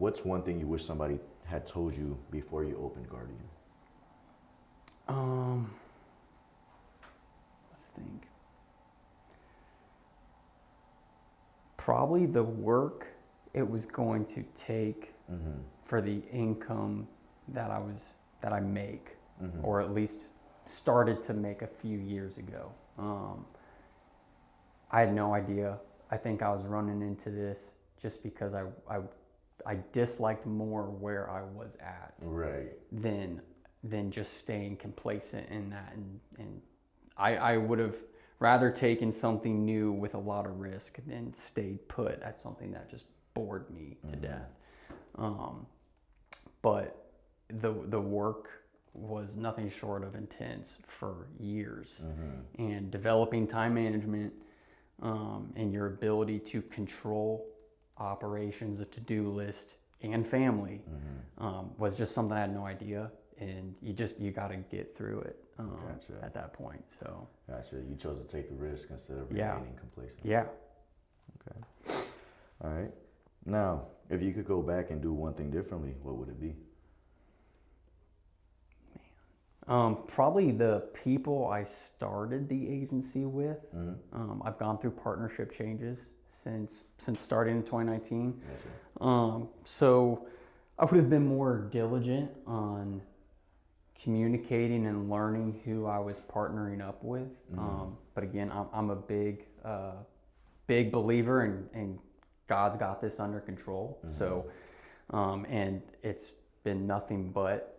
What's one thing you wish somebody had told you before you opened Guardian? Um, let's think. Probably the work it was going to take for the income that I make, or at least started to make a few years ago. I had no idea. I think I was running into this just because I disliked more where I was at Right. than just staying complacent in that, and I would have rather taken something new with a lot of risk than stayed put at something that just bored me to death. But the work was nothing short of intense for years, and developing time management, and your ability to control operations, a to-do list, and family was just something I had no idea, and you got to get through it Gotcha. at that point. So Gotcha. You chose to take the risk instead of remaining complacent. yeah. Okay. All right. Now, if you could go back and do one thing differently, what would it be? Probably the people I started the agency with. I've gone through partnership changes since starting in 2019. Gotcha. So I would have been more diligent on communicating and learning who I was partnering up with. But again, I'm a big believer in God's got this under control. So, and it's been nothing but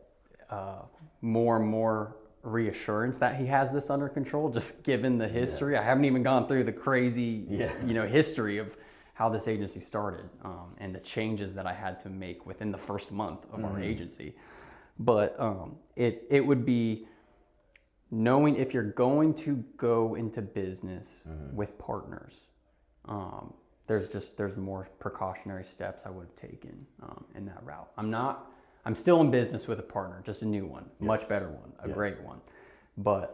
more and more reassurance that he has this under control, just given the history. I haven't even gone through the crazy, history of how this agency started, and the changes that I had to make within the first month of our agency. But it would be knowing if you're going to go into business with partners, there's more precautionary steps I would have taken in that route. I'm still in business with a partner, just a new one, much better one, a great one. But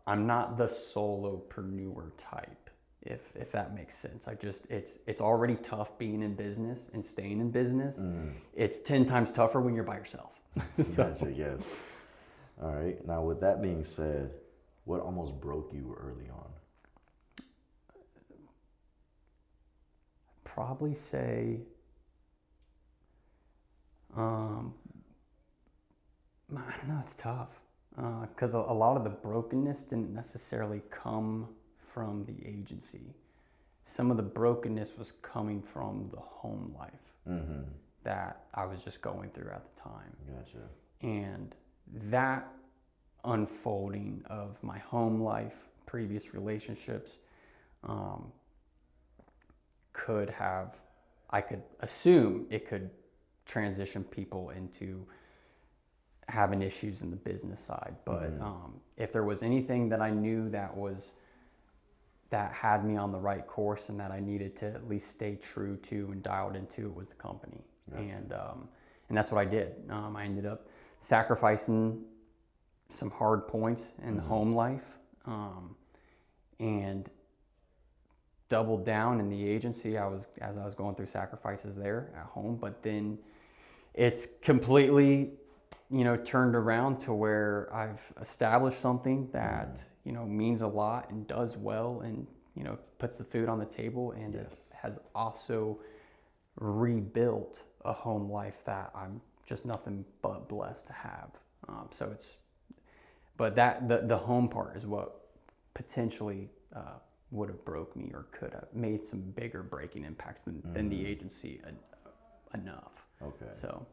I'm not the solopreneur type, if that makes sense. It's already tough being in business and staying in business. It's 10 times tougher when you're by yourself. Gotcha, yes. All right. Now, with that being said, what almost broke you early on? Probably say, no, it's tough, because a lot of the brokenness didn't necessarily come from the agency. Some of the brokenness was coming from the home life that I was just going through at the time. Gotcha. And that unfolding of my home life, previous relationships, I could assume it could transition people into having issues in the business side. But if there was anything that I knew that had me on the right course and that I needed to at least stay true to and dialed into, it was the company. Gotcha. And that's what I did. I ended up sacrificing some hard points in the home life, and doubled down in the agency. As I was going through sacrifices there at home, but then it's completely, turned around to where I've established something that, means a lot and does well and, puts the food on the table, and it has also rebuilt a home life that I'm just nothing but blessed to have. But the home part is what potentially would have broke me or could have made some bigger breaking impacts than the agency enough. Okay. So